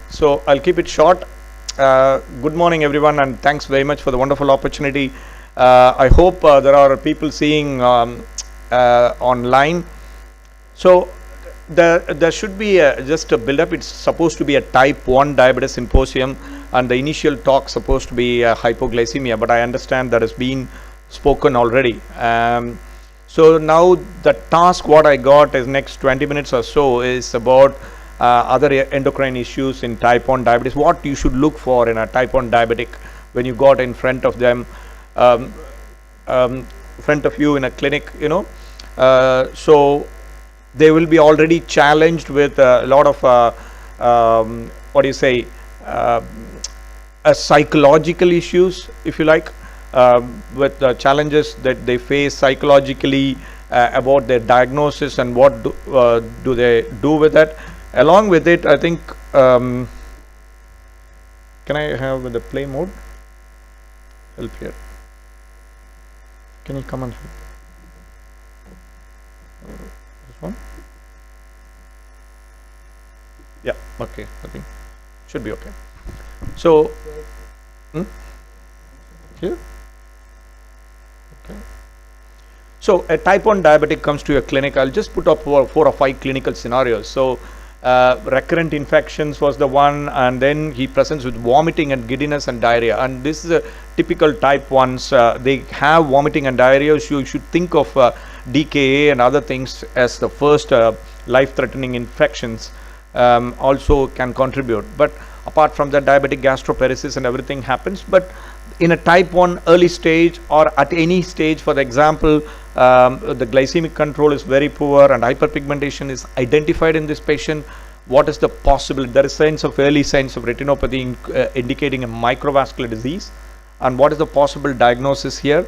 So I'll keep it short. Good morning, everyone, and thanks very much for the wonderful opportunity. I hope there are people seeing online. So there should be just a build-up. It's supposed to be a type 1 diabetes symposium, and the initial talk supposed to be hypoglycemia, but I understand that has been spoken already. So now the task what I got is next 20 minutes or so is about other endocrine issues in type 1 diabetes, what you should look for in a type 1 diabetic when you got in front of them, front of you in a clinic, you know. So they will be already challenged with a lot of what do you say, psychological issues, if you like, with the challenges that they face psychologically about their diagnosis and what do they do with it. Along with it, I think, can I have the play mode? Help here. Can you come and help? This one? Yeah, okay, I think should be okay. So, here? Okay. So, a type 1 diabetic comes to your clinic. I'll just put up 4 or 5 clinical scenarios. So, recurrent infections was the one, and then he presents with vomiting and giddiness and diarrhea, and this is a typical type 1s. They have vomiting and diarrhea, so you should think of DKA and other things as the first life-threatening infections. Also can contribute, but apart from that, diabetic gastroparesis and everything happens. But in a type 1 early stage or at any stage, for example, the glycemic control is very poor and hyperpigmentation is identified in this patient. What is the possibility? There is early signs of retinopathy indicating a microvascular disease. And what is the possible diagnosis here?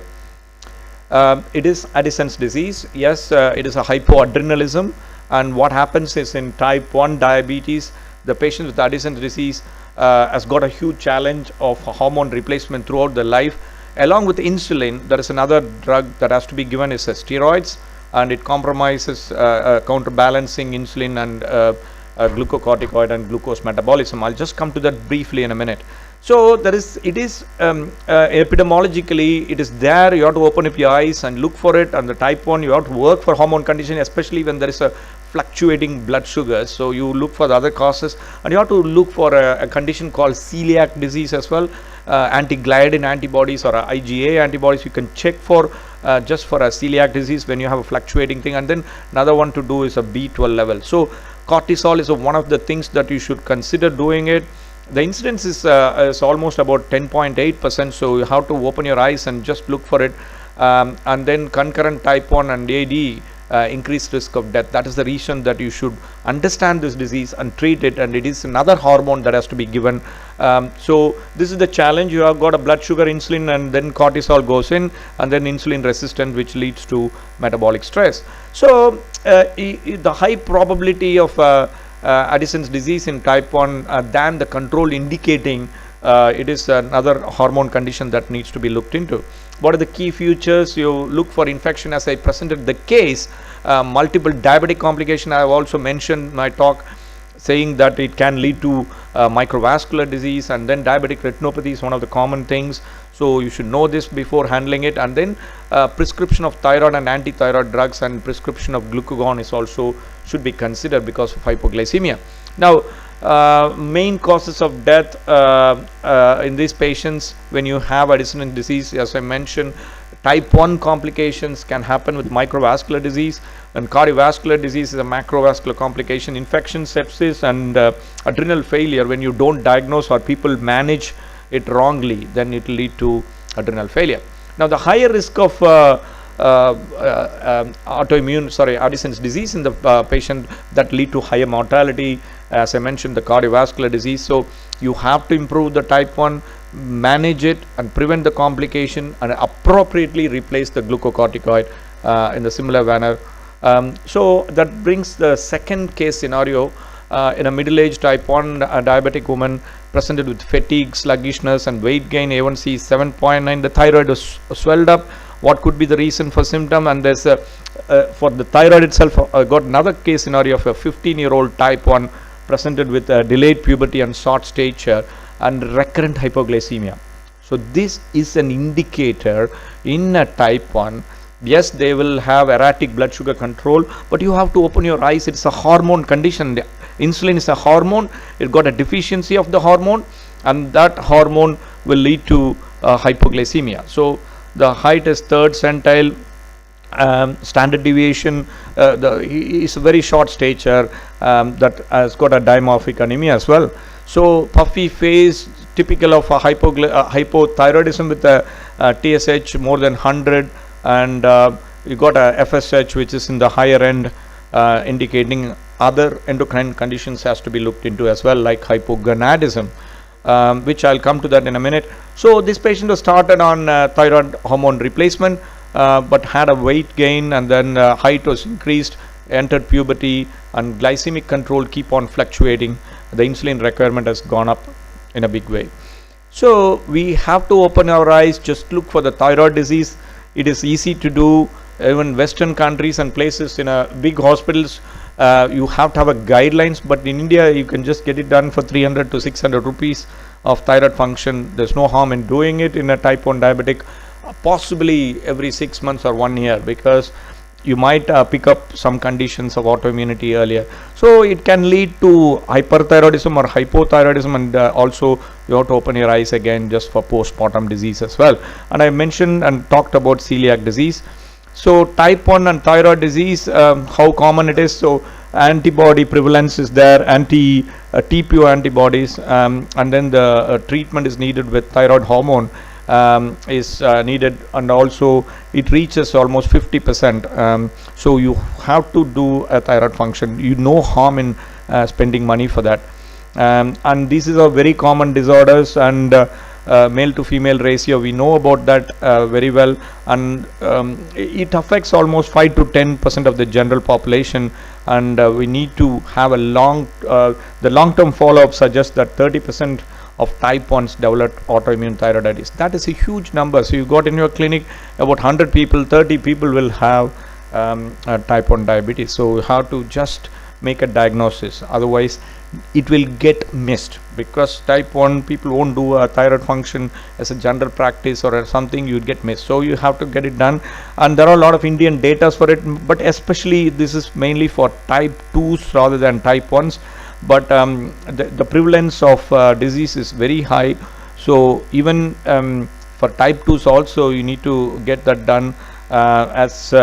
It is Addison's disease. Yes, it is a hypoadrenalism. And what happens is in type 1 diabetes, the patient with Addison's disease has got a huge challenge of hormone replacement throughout their life. Along with insulin, there is another drug that has to be given is steroids, and it compromises counterbalancing insulin and glucocorticoid and glucose metabolism. I'll just come to that briefly in a minute. So it is epidemiologically, it is there. You have to open up your eyes and look for it. And the type 1, you have to work for hormone condition, especially when there is a fluctuating blood sugar. So you look for the other causes, and you have to look for a condition called celiac disease as well. Anti-gliadin antibodies or IgA antibodies you can check for just for a celiac disease when you have a fluctuating thing. And then another one to do is a B12 level. So cortisol is one of the things that you should consider doing it. The incidence is almost about 10.8%, so you have to open your eyes and just look for it. And then concurrent type 1 and AD, increased risk of death. That is the reason that you should understand this disease and treat it, and it is another hormone that has to be given. So this is the challenge. You have got a blood sugar, insulin, and then cortisol goes in, and then insulin resistant, which leads to metabolic stress. So the high probability of Addison's disease in type 1 than the control indicating it is another hormone condition that needs to be looked into. What are the key features? You look for infection, as I presented the case, multiple diabetic complication. I have also mentioned my talk saying that it can lead to microvascular disease, and then diabetic retinopathy is one of the common things. So you should know this before handling it. And then prescription of thyroid and anti-thyroid drugs and prescription of glucagon is also should be considered because of hypoglycemia. Now, main causes of death in these patients when you have Addison's disease, as I mentioned, type 1 complications can happen with microvascular disease, and cardiovascular disease is a macrovascular complication. Infection, sepsis, and adrenal failure, when you don't diagnose or people manage it wrongly, then it will lead to adrenal failure. Now, the higher risk of Addison's disease in the patient that lead to higher mortality, as I mentioned, the cardiovascular disease. So you have to improve the type 1, manage it and prevent the complication, and appropriately replace the glucocorticoid in the similar manner. So that brings the second case scenario in a middle-aged type 1 diabetic woman presented with fatigue, sluggishness, and weight gain. A1C is 7.9. The thyroid was swelled up. What could be the reason for symptom? And there's for the thyroid itself, I got another case scenario of a 15-year-old type 1 presented with delayed puberty and short stature and recurrent hypoglycemia. So this is an indicator in a type 1. Yes, they will have erratic blood sugar control, but you have to open your eyes. It's a hormone condition. The insulin is a hormone. It got a deficiency of the hormone, and that hormone will lead to hypoglycemia. So the height is 3rd centile. Standard deviation, he is a very short stature, that has got a dimorphic anemia as well. So puffy face, typical of a hypothyroidism with a TSH more than 100, and you got a FSH which is in the higher end, indicating other endocrine conditions has to be looked into as well, like hypogonadism, which I'll come to that in a minute. So this patient was started on thyroid hormone replacement, but had a weight gain, and then height was increased, entered puberty, and glycemic control keep on fluctuating. The insulin requirement has gone up in a big way. So we have to open our eyes, just look for the thyroid disease. It is easy to do. Even Western countries and places in big hospitals, you have to have a guidelines, but in India you can just get it done for 300 to 600 rupees of thyroid function. There's no harm in doing it in a type 1 diabetic, possibly every 6 months or 1 year, because you might pick up some conditions of autoimmunity earlier. So it can lead to hyperthyroidism or hypothyroidism, and also you have to open your eyes again just for postpartum disease as well. And I mentioned and talked about celiac disease. So type 1 and thyroid disease, how common it is. So antibody prevalence is there, TPO antibodies, and then the treatment is needed with thyroid hormone is needed, and also it reaches almost 50%. So you have to do a thyroid function. No harm in spending money for that. And these are very common disorders, and male to female ratio, we know about that very well, and it affects almost 5 to 10% of the general population, and we need to have a the long-term follow-up suggests that 30% of type 1s develop autoimmune thyroiditis. That is a huge number. So you got in your clinic about 100 people, 30 people will have type 1 diabetes. So you have to just make a diagnosis, otherwise it will get missed, because type 1 people won't do a thyroid function as a general practice or something, you'd get missed. So you have to get it done, and there are a lot of Indian data for it, but especially this is mainly for type 2s rather than type 1s. But the prevalence of disease is very high. So even for type 2s also you need to get that done, as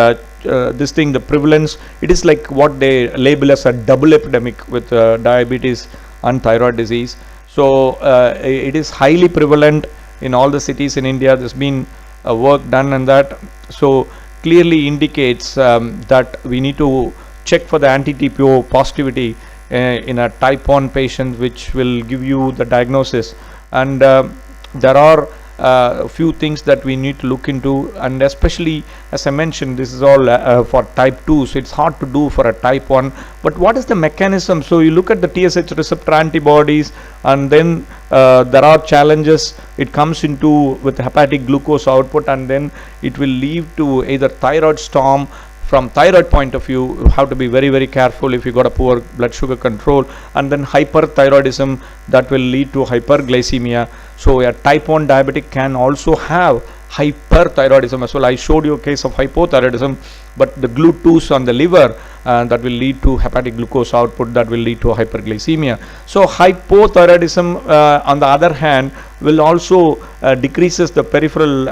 this thing, the prevalence, it is like what they label as a double epidemic with diabetes and thyroid disease. So it is highly prevalent in all the cities in India. There's been work done on that. So clearly indicates that we need to check for the anti-TPO positivity in a type 1 patient, which will give you the diagnosis. And there are a few things that we need to look into, and especially, as I mentioned, this is all for type 2, so it's hard to do for a type 1. But what is the mechanism? So you look at the TSH receptor antibodies, and then there are challenges. It comes into with hepatic glucose output, and then it will lead to either thyroid storm. From thyroid point of view, you have to be very, very careful if you got a poor blood sugar control, and then hyperthyroidism, that will lead to hyperglycemia. So a type 1 diabetic can also have hyperthyroidism as well. I showed you a case of hypothyroidism, but the GLUT2s on the liver, that will lead to hepatic glucose output, that will lead to hyperglycememia. So hypothyroidism, on the other hand, will also decreases the peripheral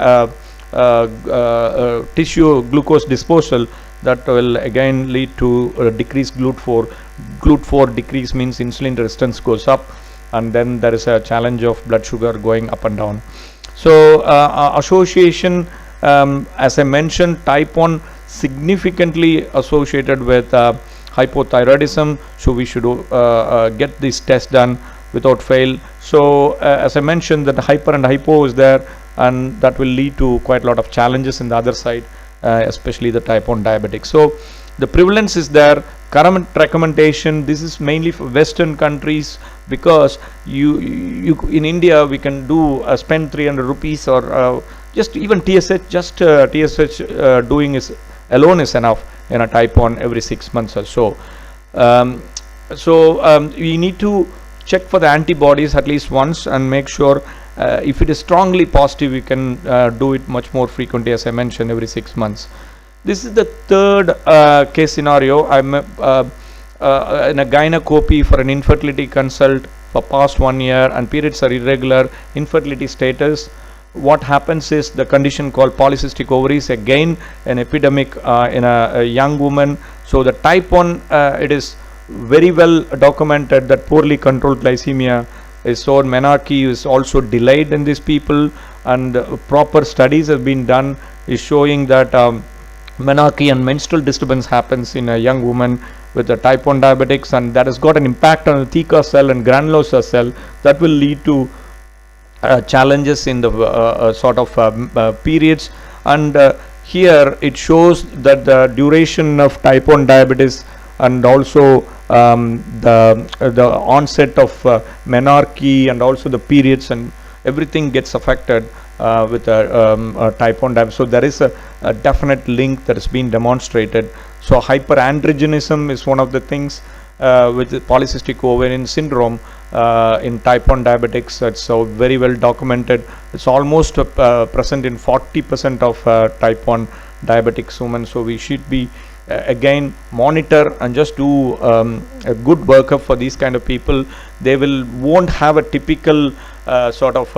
tissue glucose disposal. That will again lead to decreased GLUT4. GLUT4 decrease means insulin resistance goes up, and then there is a challenge of blood sugar going up and down. So association, as I mentioned, type 1 significantly associated with hypothyroidism, so we should get this test done without fail. So as I mentioned, that the hyper and hypo is there, and that will lead to quite a lot of challenges in the other side, especially the type 1 diabetic. So the prevalence is there. Current recommendation, this is mainly for Western countries, because you in India we can do spend 300 rupees, or just even TSH, just TSH doing is alone is enough in a type 1 every 6 months or so. we need to check for the antibodies at least once and make sure if it is strongly positive, we can do it much more frequently, as I mentioned, every 6 months. This is the third case scenario. I'm in a gynecopy for an infertility consult for past 1 year, and periods are irregular, infertility status. What happens is the condition called polycystic ovaries, again an epidemic in a young woman. So the type 1, it is very well documented that poorly controlled glycemia is so menarche is also delayed in these people, and proper studies have been done is showing that menarche and menstrual disturbance happens in a young woman with the type 1 diabetics, and that has got an impact on the theca cell and granulosa cell that will lead to challenges in the sort of periods. And here it shows that the duration of type 1 diabetes and also the onset of menarche and also the periods and everything gets affected with type 1 diabetes. So there is a definite link that has been demonstrated. So hyperandrogenism is one of the things with the polycystic ovarian syndrome in type 1 diabetics. It's so very well documented. It's almost present in 40% of type 1 diabetics women. So we should be again monitor and just do a good workup for these kind of people. They won't have a typical sort of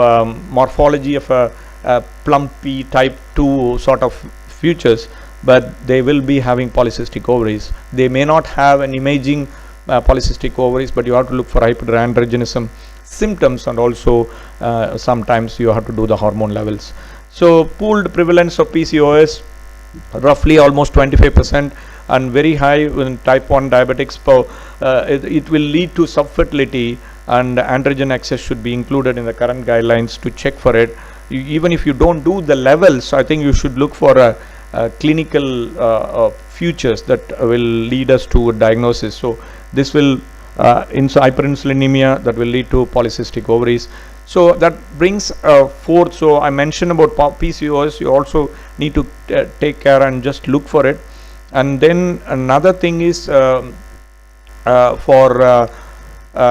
morphology of a plumpy type 2 sort of features, but they will be having polycystic ovaries. They may not have an imaging polycystic ovaries, but you have to look for hyperandrogenism symptoms, and also sometimes you have to do the hormone levels. So pooled prevalence of PCOS roughly almost 25% and very high in type 1 diabetics. It will lead to subfertility, and androgen excess should be included in the current guidelines to check for it. Even if you don't do the levels, I think you should look for a clinical features that will lead us to a diagnosis. So this will in hyperinsulinemia that will lead to polycystic ovaries. So that brings forth. So I mentioned about PCOS. You also need to take care and just look for it. And then another thing is for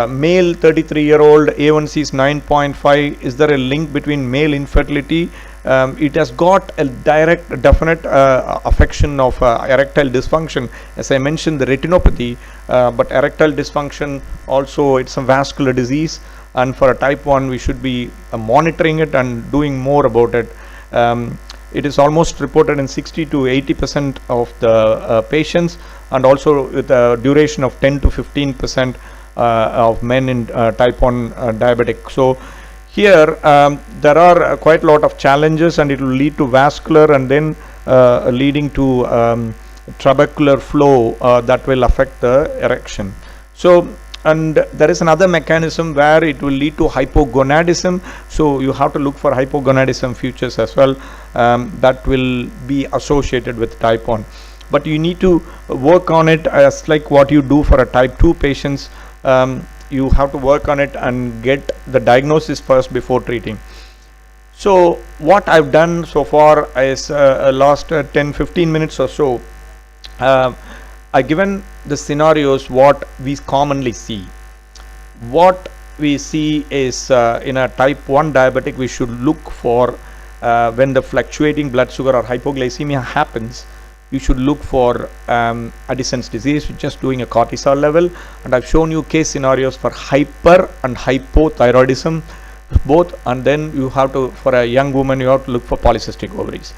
male 33-year-old, A1C is 9.5. Is there a link between male infertility? It has got a direct, definite affection of erectile dysfunction. As I mentioned, the retinopathy, but erectile dysfunction also, it's a vascular disease. And for a type 1, we should be monitoring it and doing more about it. It is almost reported in 60 to 80% of the patients, and also with a duration of 10 to 15% of men in type 1 diabetic. So here there are quite a lot of challenges, and it will lead to vascular and then leading to trabecular flow that will affect the erection. So, and there is another mechanism where it will lead to hypogonadism. So you have to look for hypogonadism features as well, that will be associated with type 1. But you need to work on it as like what you do for a type 2 patients. You have to work on it and get the diagnosis first before treating. So what I've done so far is last 10-15 minutes or so, I've given the scenarios what we commonly see. What we see is in a type 1 diabetic, we should look for when the fluctuating blood sugar or hypoglycemia happens, you should look for Addison's disease, just doing a cortisol level. And I've shown you case scenarios for hyper and hypothyroidism both, and then you have to, for a young woman, you have to look for polycystic ovaries.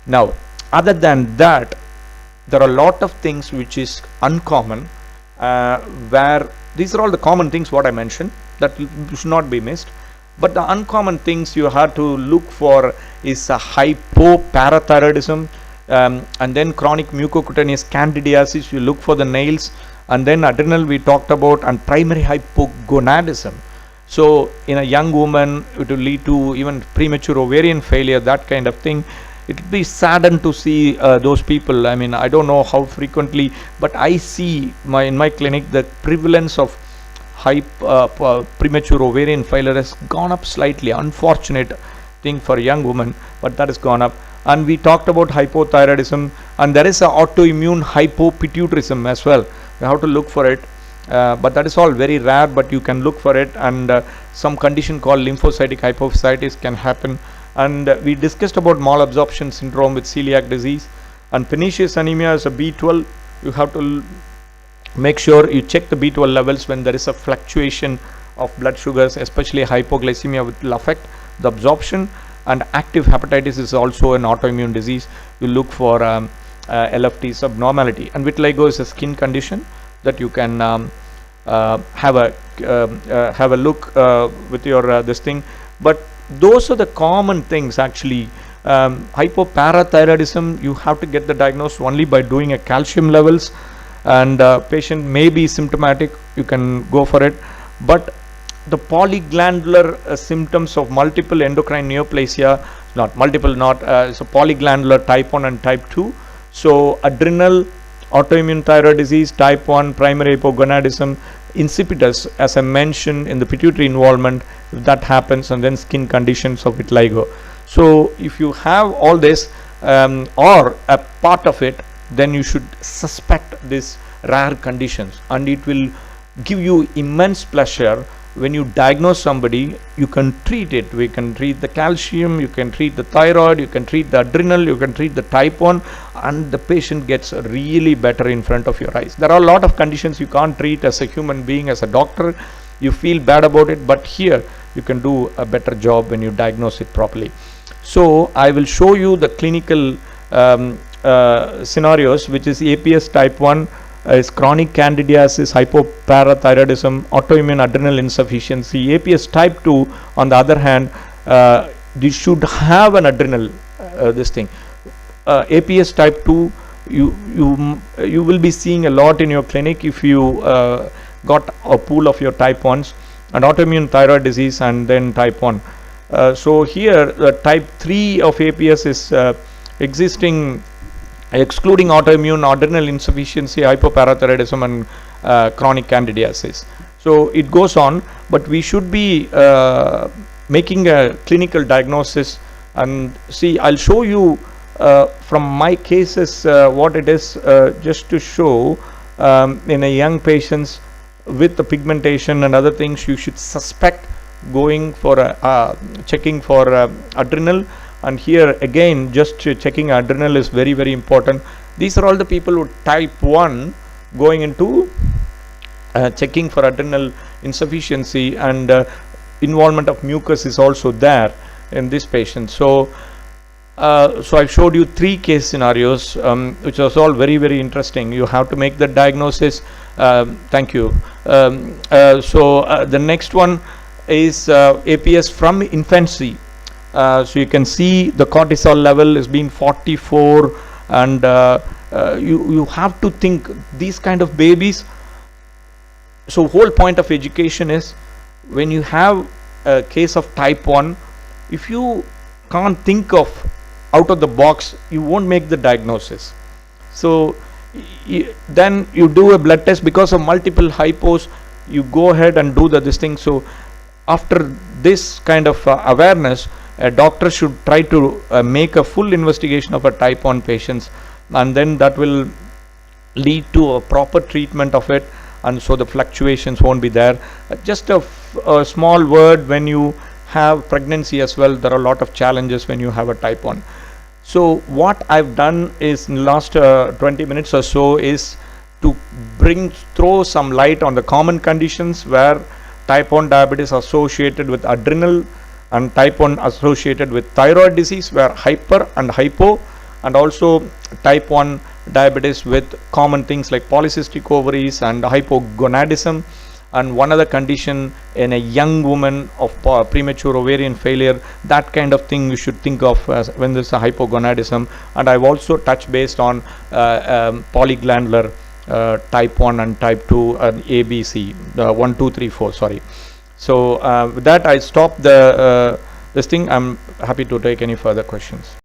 Now other than that, there are a lot of things which is uncommon, where these are all the common things what I mentioned that should not be missed. But the uncommon things you have to look for is a hypoparathyroidism, and then chronic mucocutaneous candidiasis, you look for the nails, and then adrenal we talked about, and primary hypogonadism. So in a young woman, it will lead to even premature ovarian failure, that kind of thing. It would be saddened to see those people. I mean, I don't know how frequently, but I see in my clinic the prevalence of premature ovarian failure has gone up slightly. Unfortunate thing for a young woman, but that has gone up. And we talked about hypothyroidism, and there is a autoimmune hypopituitarism as well. You have to look for it. but that is all very rare, but you can look for it. And some condition called lymphocytic hypophysitis can happen. And we discussed about malabsorption syndrome with celiac disease. And pernicious anemia is a B12. You have to make sure you check the B12 levels when there is a fluctuation of blood sugars, especially hypoglycemia, which will affect the absorption. And active hepatitis is also an autoimmune disease. You look for LFT subnormality. And vitiligo is a skin condition that you can have a look with your this thing. But those are the common things actually. Hypoparathyroidism, you have to get the diagnosis only by doing a calcium levels, and patient may be symptomatic, you can go for it. But the polyglandular symptoms of multiple endocrine neoplasia, not multiple, so polyglandular type 1 and type 2. So adrenal, autoimmune thyroid disease, type 1, primary hypogonadism, insipidus, as I mentioned in the pituitary involvement, if that happens, and then skin conditions of vitiligo. So if you have all this or a part of it, then you should suspect these rare conditions, and it will give you immense pleasure when you diagnose somebody. You can treat it. We can treat the calcium, you can treat the thyroid, you can treat the adrenal, you can treat the type 1, and the patient gets really better in front of your eyes. There are a lot of conditions you can't treat as a human being, as a doctor. You feel bad about it, but here you can do a better job when you diagnose it properly. So I will show you the clinical scenarios, which is APS type 1 is chronic candidiasis, hypoparathyroidism, autoimmune adrenal insufficiency. APS type 2, on the other hand, you should have an adrenal this thing. APS type 2, you will be seeing a lot in your clinic if you got a pool of your type 1s, and autoimmune thyroid disease, and then type 1. So here type 3 of APS is existing, excluding autoimmune adrenal insufficiency, hypoparathyroidism, and chronic candidiasis. So it goes on, but we should be making a clinical diagnosis. And see, I'll show you from my cases what it is, just to show in a young patients with the pigmentation and other things, you should suspect going for checking for adrenal. And here again, just checking adrenal is very, very important. These are all the people who type 1 going into checking for adrenal insufficiency, and involvement of mucus is also there in this patient. So I showed you 3 case scenarios, which was all very, very interesting. You have to make the diagnosis. Thank you. The next one is APS from infancy. So you can see the cortisol level is being 44, and you have to think these kind of babies. So whole point of education is, when you have a case of type 1, if you can't think of out of the box, you won't make the diagnosis. So then you do a blood test because of multiple hypos, you go ahead and do this thing. So after this kind of awareness, a doctor should try to make a full investigation of a type 1 patients, and then that will lead to a proper treatment of it, and so the fluctuations won't be there. Just a small word, when you have pregnancy as well, there are a lot of challenges when you have a type 1. So what I've done is, in the last 20 minutes or so, is to throw some light on the common conditions where type 1 diabetes associated with adrenal, and type 1 associated with thyroid disease, where hyper and hypo, and also type 1 diabetes with common things like polycystic ovaries and hypogonadism, and one other condition in a young woman of premature ovarian failure. That kind of thing you should think of as when there's a hypogonadism. And I've also touched based on polyglandular type 1 and type 2 and ABC, 1, 2, 3, 4, sorry. So with that, I stop this thing. I'm happy to take any further questions.